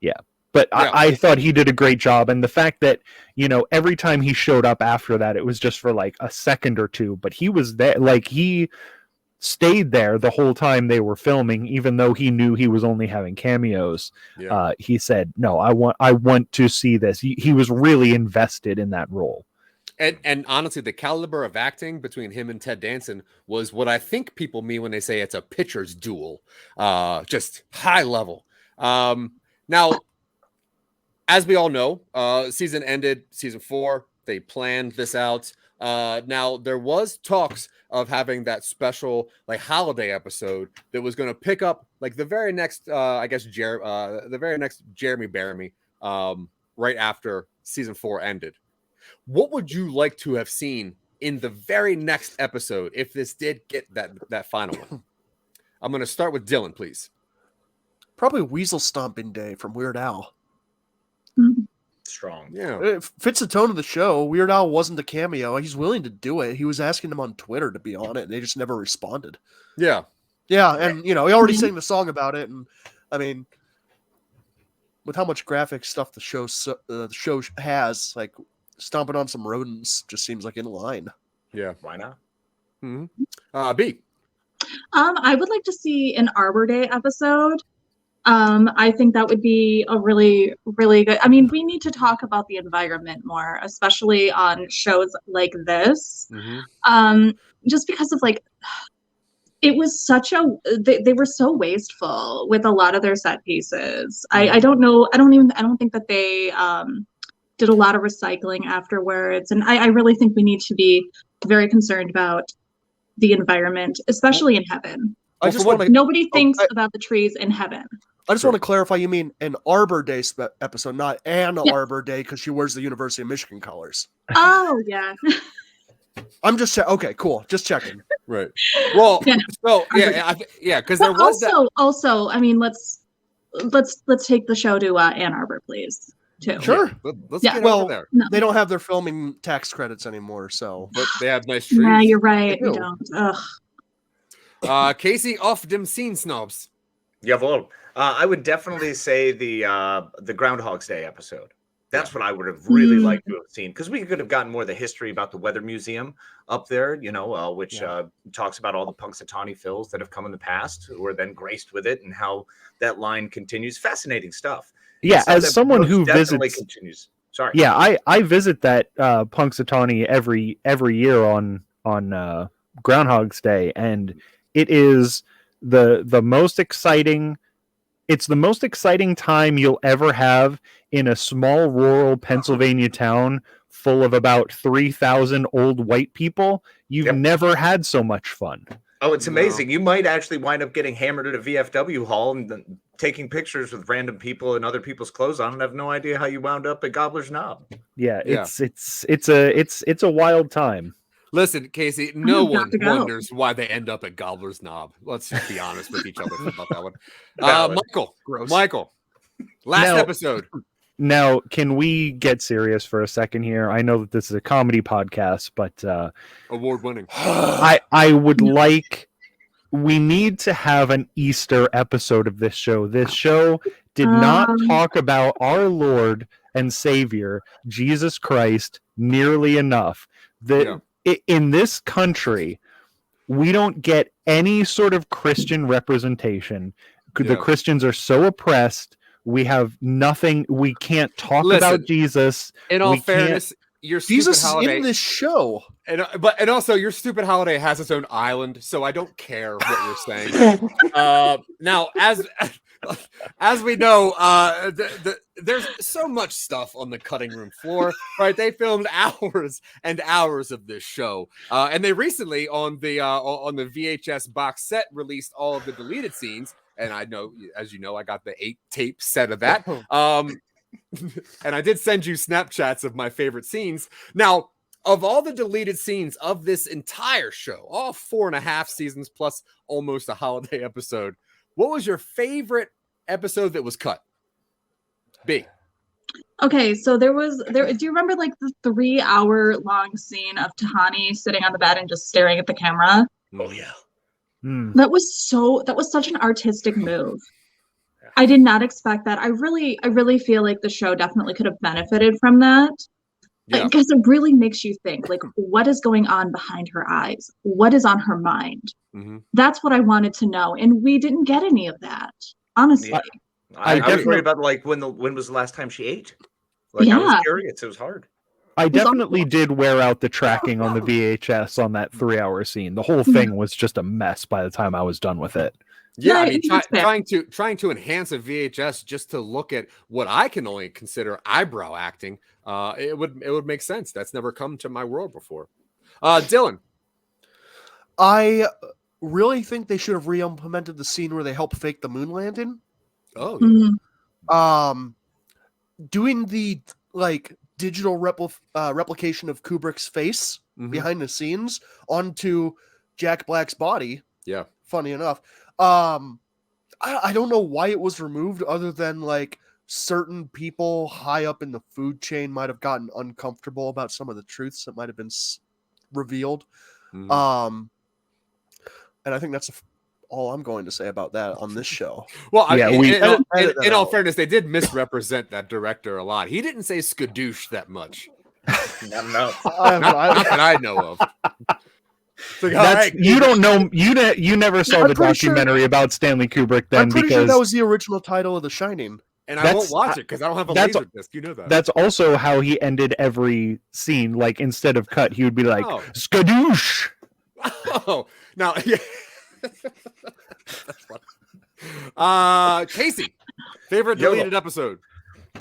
yeah. But Yeah. I thought he did a great job, and the fact that, you know, every time he showed up after that, it was just for like a second or two, but he was there, like he stayed there the whole time they were filming, even though he knew he was only having cameos. Yeah. He said, "No, I want to see this." He was really invested in that role. And honestly, the caliber of acting between him and Ted Danson was what I think people mean when they say it's a pitcher's duel. Just high level. Now, as we all know, season ended, season 4. They planned this out. Now, there was talks of having that special like holiday episode that was going to pick up like the very next, the very next Jeremy Bear Me, right after season 4 ended. What would you like to have seen in the very next episode if this did get that final one? I'm going to start with Dylan, please. Probably Weasel Stomping Day from Weird Al. Mhm. It's strong. Yeah. It fits the tone of the show. Weird Al wasn't a cameo. He's willing to do it. He was asking them on Twitter to be on it, and they just never responded. Yeah. Yeah, and he already sang the song about it, and I mean, with how much graphic stuff the show has, like stomping on some rodents just seems like in line. Yeah. Why not? B. I would like to see an Arbor Day episode. I think that would be a really, really good. I mean, we need to talk about the environment more, especially on shows like this. Just because of like, it was such a they were so wasteful with a lot of their set pieces. I don't know. I don't think that they did a lot of recycling afterwards, and I really think we need to be very concerned about the environment, especially in heaven. I just want to. Nobody thinks about the trees in heaven. I just want to clarify. You mean an Arbor Day episode, not an Arbor Day, because she wears the University of Michigan colors. Oh yeah. I'm just okay. Cool. Just checking. Right. Well. So yeah. Because there was also. I mean, let's take the show to Ann Arbor, please. Too. Sure. Let's get over there. No. They don't have their filming tax credits anymore, so. But they have nice trees. Yeah, you're right. We don't. Ugh. Casey, off them Scene Snobs. Jawohl. I would definitely say the Groundhog's Day episode. That's what I would have really liked to have seen, because we could have gotten more of the history about the Weather Museum up there, which talks about all the Punxsutawney Phils that have come in the past who are then graced with it, and how that line continues. Fascinating stuff. Yeah, as someone who visits, continues. Sorry. Yeah, I visit that Punxsutawney every year on Groundhog's Day, and it is the most exciting. It's the most exciting time you'll ever have in a small rural Pennsylvania town full of about 3,000 old white people. You've never had so much fun. Oh, it's amazing. You might actually wind up getting hammered at a VFW hall and then taking pictures with random people and other people's clothes on, and have no idea how you wound up at Gobbler's Knob. Yeah, it's a wild time. Listen, Casey, no one wonders why they end up at Gobbler's Knob. Let's just be honest with each other about that one. Michael, last episode. Now, can we get serious for a second here? I know that this is a comedy podcast, but award-winning. I would like. We need to have an Easter episode of this show. This show did not talk about our Lord and Savior, Jesus Christ, nearly enough. In this country, we don't get any sort of Christian representation. The Christians are so oppressed. We have nothing. We can't talk about Jesus. In all fairness, your stupid Jesus holiday is in this show, and also your stupid holiday has its own island, so I don't care what you're saying. Now, as we know, there's so much stuff on the cutting room floor, right? They filmed hours and hours of this show, and they recently on the VHS box set released all of the deleted scenes. And I know, as you know, I got the 8-tape set of that. And I did send you Snapchats of my favorite scenes. Now, of all the deleted scenes of this entire show, all 4.5 seasons plus almost a holiday episode, what was your favorite episode that was cut? B. Okay, so there. Do you remember like the 3-hour long scene of Tahani sitting on the bed and just staring at the camera? Oh yeah. That was such an artistic move. I did not expect that. I really feel like the show definitely could have benefited from that. Because it really makes you think, like, what is going on behind her eyes? What is on her mind? That's what I wanted to know, and we didn't get any of that. Honestly, I was worried about like when was the last time she ate. Like I was curious. It was hard. I definitely did wear out the tracking on the VHS on that 3-hour scene. The whole thing was just a mess by the time I was done with it. Yeah, I mean, trying to enhance a VHS just to look at what I can only consider eyebrow acting, it would make sense. That's never come to my world before. Dylan, I really think they should have re-implemented the scene where they help fake the moon landing. Oh, yeah. Doing the like digital replication of Kubrick's face behind the scenes onto Jack Black's body. Yeah. Funny enough. I don't know why it was removed other than like certain people high up in the food chain might have gotten uncomfortable about some of the truths that might have been revealed. Mhm. And I think that's all I'm going to say about that on this show. Well, Yeah, in all fairness, they did misrepresent that director a lot. He didn't say skadoosh that much. Not enough. Not that I know of. It's like, all right, You don't know. You never saw I'm the pretty sure- documentary about Stanley Kubrick then, I'm pretty because sure that was the original title of The Shining. and I won't that's- watch it because I don't have a that's- laser disc. You know that. that's also how he ended every scene. Like, instead of cut, he would be like, Oh. skadoosh. Oh, now, yeah. That's funny. Casey, favorite Yo. deleted episode?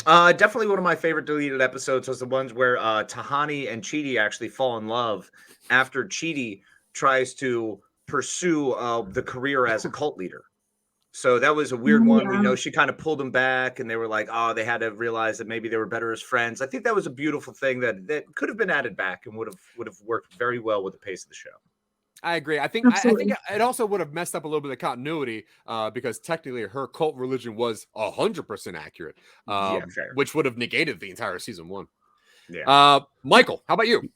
Definitely one of my favorite deleted episodes was the ones where Tahani and Chidi actually fall in love after Chidi tries to pursue the career as a cult leader. So that was a weird one. We know she kind of pulled him back, and they were like, oh, they had to realize that maybe they were better as friends. I think that was a beautiful thing that could have been added back and would have worked very well with the pace of the show. I agree. I think it also would have messed up a little bit of continuity because technically her cult religion was 100% accurate, fair. which would have negated the entire season 1. Yeah. Michael, how about you?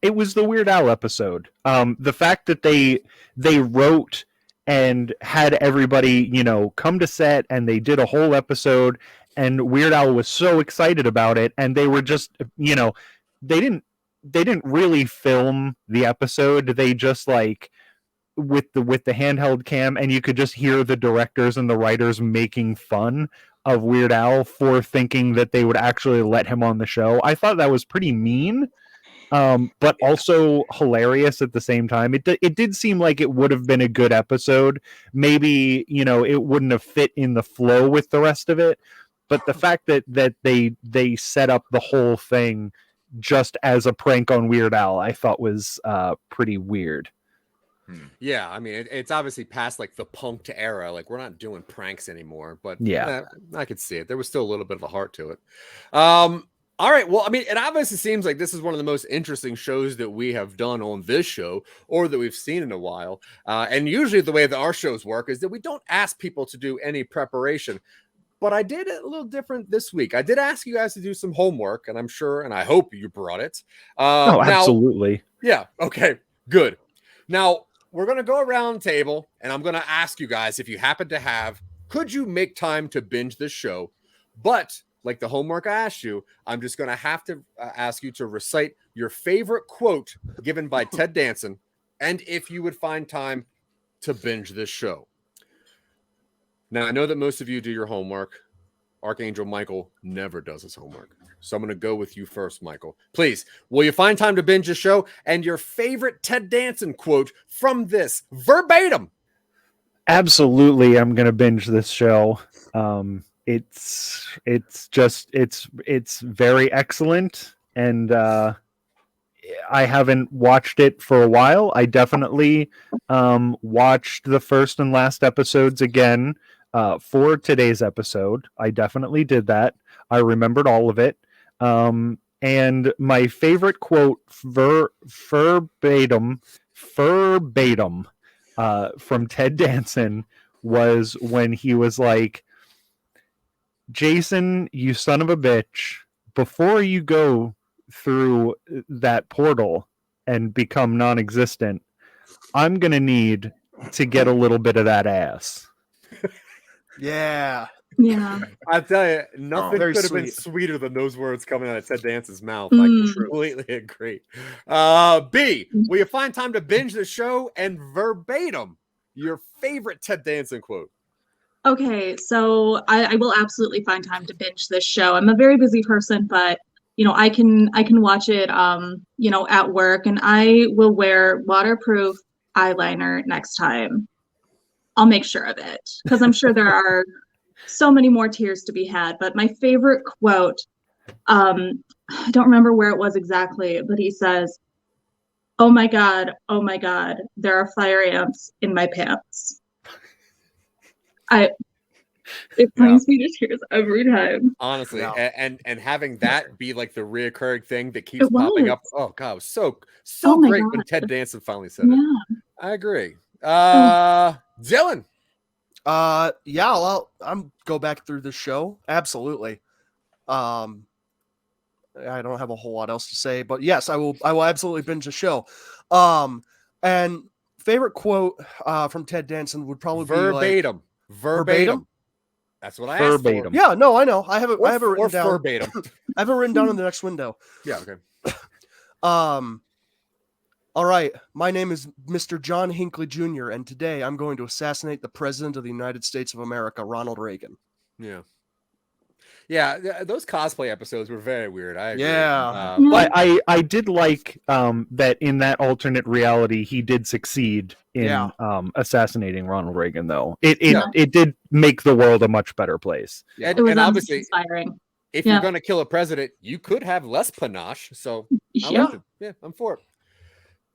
It was the Weird Al episode. The fact that they wrote and had everybody, come to set, and they did a whole episode, and Weird Al was so excited about it, and they were just, they didn't really film the episode. They just like with the handheld cam, and you could just hear the directors and the writers making fun of Weird Al for thinking that they would actually let him on the show. I thought that was pretty mean. But also hilarious at the same time. It did seem like it would have been a good episode. Maybe, it wouldn't have fit in the flow with the rest of it. But the fact that they set up the whole thing just as a prank on Weird Al, I thought was pretty weird. Yeah, I mean, it's obviously past like the punked era. Like, we're not doing pranks anymore. But Yeah. I could see it. There was still a little bit of a heart to it. All right. Well, I mean, it obviously seems like this is one of the most interesting shows that we have done on this show or that we've seen in a while. And usually the way that our shows work is that we don't ask people to do any preparation. But I did it a little different this week. I did ask you guys to do some homework, and I'm sure, and I hope you brought it. Oh, absolutely. Yeah. Okay, good. Now, we're going to go around the table, and I'm going to ask you guys if you happen to have, could you make time to binge this show? But like the homework I asked you, I'm just going to have to ask you to recite your favorite quote given by Ted Danson, and if you would find time to binge this show. Now, I know that most of you do your homework. Archangel Michael never does his homework. So I'm going to go with you first, Michael. Please, will you find time to binge the show? And your favorite Ted Danson quote from this, verbatim. Absolutely, I'm going to binge this show. It's very excellent, and I haven't watched it for a while. I definitely watched the first and last episodes again for today's episode. I definitely did that. I remembered all of it. And my favorite quote verbatim from Ted Danson was when he was like, Jason, you son of a bitch, before you go through that portal and become non-existent, I'm going to need to get a little bit of that ass. Yeah. Yeah. I tell you, nothing very could have been sweet. sweeter than those words coming out of Ted Danson's mouth. I completely agree. B, will you find time to binge the show and verbatim your favorite Ted Danson quote? Okay, so I will absolutely find time to binge this show. I'm a very busy person, but I can watch it at work, and I will wear waterproof eyeliner next time. I'll make sure of it because I'm sure there are so many more tears to be had. But my favorite quote, I don't remember where it was exactly, but he says, oh my God, there are fire ants in my pants." It brings me to tears every time. Honestly, Yeah. and having that be like the reoccurring thing that keeps It popping was. up. Oh God, it was so Oh my great when God. Ted Danson finally said it. Yeah. I agree. Dylan. Yeah, well, I'm go back through the show. Absolutely. I don't have a whole lot else to say, but yes, I will absolutely binge the show. And favorite quote from Ted Danson would probably be like Verbatim. Verbatim. That's what I asked for. Verbatim. Yeah, no, I know. I have it Or written down. verbatim. I have it written down in the next window. Yeah, okay. All right. My name is Mr. John Hinckley Jr., and today I'm going to assassinate the President of the United States of America, Ronald Reagan. Yeah. Yeah, those cosplay episodes were very weird. I agree. Yeah. But I did like that in that alternate reality he did succeed in assassinating Ronald Reagan, though. It did make the world a much better place. Yeah. It was And obviously inspiring. if you're going to kill a president, you could have less panache. So I Yeah. like it. Yeah, I'm for it.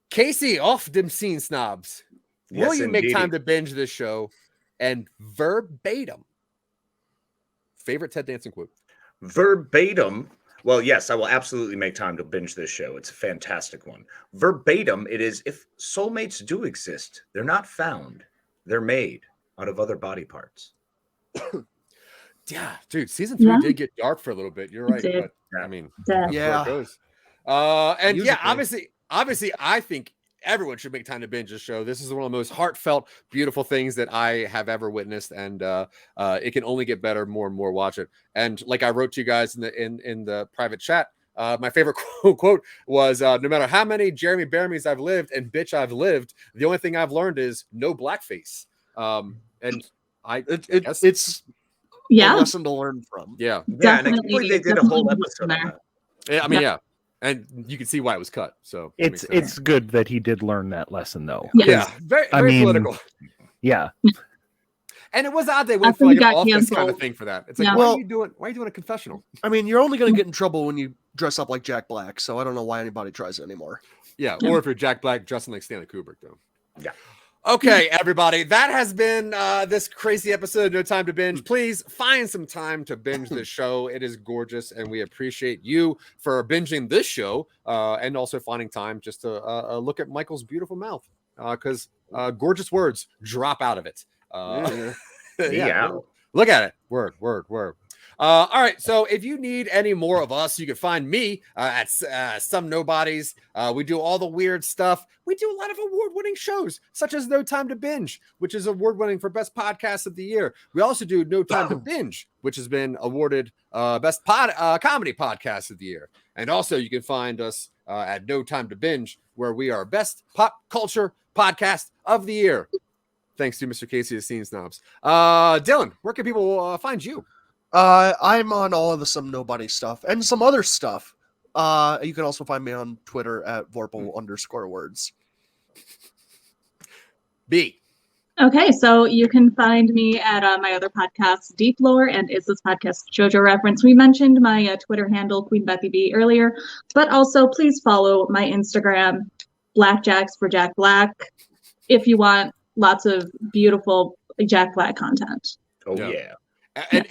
Casey, off them Scene Snobs. Will Yes, you make indeedy. time to binge this show? And verbatim, favorite Ted Danson quote? Verbatim. Well, yes, I will absolutely make time to binge this show. It's a fantastic one. Verbatim, it is, if soulmates do exist, they're not found. They're made out of other body parts. Yeah, dude, season 3 Yeah. did get dark for a little bit. You're right. did. But I mean, Yeah. that's Yeah. where it goes. And yeah, Musically. obviously, I think everyone should make time to binge this show. This is one of the most heartfelt, beautiful things that I have ever witnessed, and it can only get better more and more. Watch it. And like I wrote to you guys in the private chat, my favorite quote was, "No matter how many Jeremy Bearmys I've lived and bitch I've lived, the only thing I've learned is no blackface." And I guess It's a Yeah. lesson to learn from. yeah, Yeah, and I can't believe they did a whole Definitely episode on there. that. I mean, yeah. And you can see why it was cut. So that makes sense. It's good that he did learn that lesson, though. Yeah. Yeah, very, I very mean, political. Yeah. And it was odd they went After for like he an got office kind of canceled. thing for that. It's like, Yeah. why Well- are you doing a confessional? I mean, you're only going to get in trouble when you dress up like Jack Black, so I don't know why anybody tries it anymore. Yeah, Yeah. or if you're Jack Black dressing like Stanley Kubrick, though. Yeah. Okay, everybody, that has been this crazy episode of No Time to Binge. Please find some time to binge this show. It is gorgeous, and we appreciate you for binging this show and also finding time just to look at Michael's beautiful mouth because gorgeous words drop out of it. Yeah. Look at it. Word. All right. So if you need any more of us, you can find me at Some Nobodies. We do all the weird stuff. We do a lot of award-winning shows, such as No Time to Binge, which is award-winning for Best Podcast of the Year. We also do No Time to Binge, which has been awarded Best Comedy Podcast of the Year. And also you can find us at No Time to Binge, where we are Best Pop Culture Podcast of the Year. Thanks to Mr. Casey of Scene Snobs. Dylan, where can people find you? I'm on all of the Some Nobody stuff and some other stuff. You can also find me on Twitter at Vorpal_words. B. Okay, so you can find me at my other podcasts, Deep Lore and Is This Podcast JoJo Reference. We mentioned my Twitter handle, Queen Bethy B, earlier, but also please follow my Instagram, Blackjacks for Jack Black, if you want lots of beautiful Jack Black content. Oh, Yeah. yeah.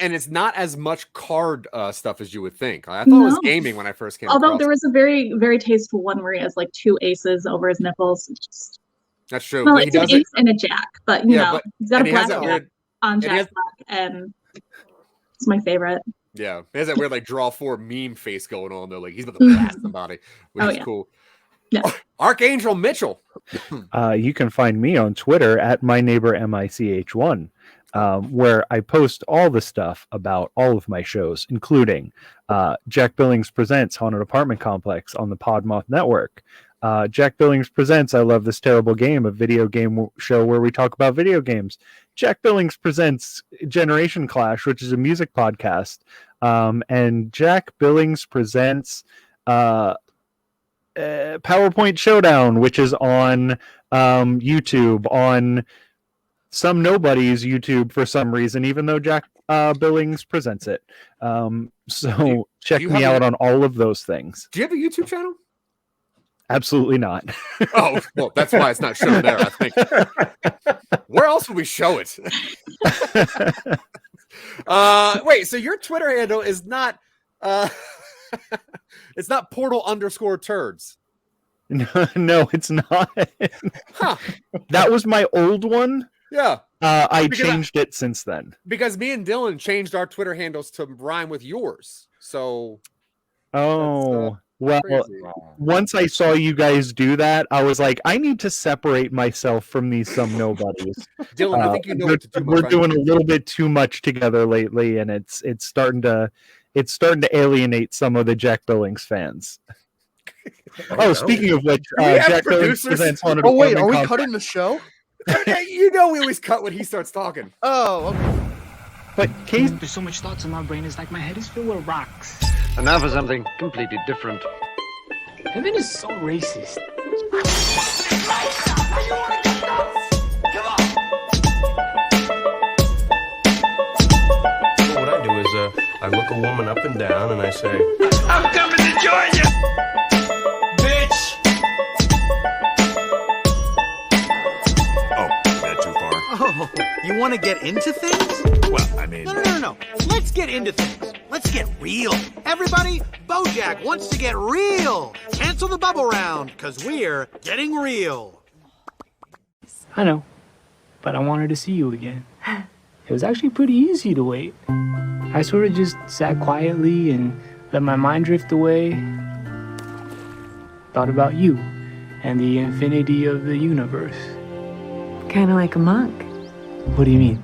And it's not as much card stuff as you would think. I thought it was No. gaming when I first came Although across there it. was a very, very tasteful one where he has like 2 aces over his nipples. Just, That's true. well, But he it's an does it. ace and a jack, but you Yeah, know, but- he's got And a he has black that jack weird. on and he Jack has- Black, and it's my favorite. Yeah, he has that weird like draw 4 meme face going on though. Like he's about to blast somebody, which Oh, is yeah. cool. Yeah. Archangel Mitchell. You can find me on Twitter at my neighbor MICH1, where I post all the stuff about all of my shows, including Jack Billings Presents Haunted Apartment Complex on the Podmoth Network. Jack Billings Presents I Love This Terrible Game, a video game show where we talk about video games. Jack Billings Presents Generation Clash, which is a music podcast. And Jack Billings Presents PowerPoint Showdown, which is on YouTube, on Some Nobody's YouTube for some reason, even though Jack Billings presents it. So check you me have out on all of those things. Do you have a YouTube channel? Absolutely not. Oh, well, that's why it's not shown there, I think. Where else would we show it? Wait, so your Twitter handle is not it's not portal_turds. No, it's not. Huh. That was my old one. Yeah. I Because changed it since then. Because me and Dylan changed our Twitter handles to rhyme with yours. So Oh, well, crazy. once I saw you guys do that, I was like, I need to separate myself from these some nobodies. Dylan, I think you know what to do. my We're friend. doing a little bit too much together lately, and it's starting to alienate some of the Jack Billings fans. Speaking of which, Do we have Jack Billings producers? presents Haunted Oh wait, are we Apartment cutting the show? You know we always cut when he starts talking. Oh, okay. But Casey, There's so much thoughts in my brain, it's like my head is filled with rocks. And now for something completely different. Heaven is so racist. What I do is I look a woman up and down and I say, I'm coming to join you, bitch. Oh, is that too far? Oh, you want to get into things? Well, I mean, No. Let's get into things. Let's get real. Everybody, BoJack wants to get real. Cancel the bubble round, because we're getting real. I know, but I wanted to see you again. It was actually pretty easy to wait. I sort of just sat quietly and let my mind drift away. Thought about you and the infinity of the universe. Kind of like a monk. What do you mean?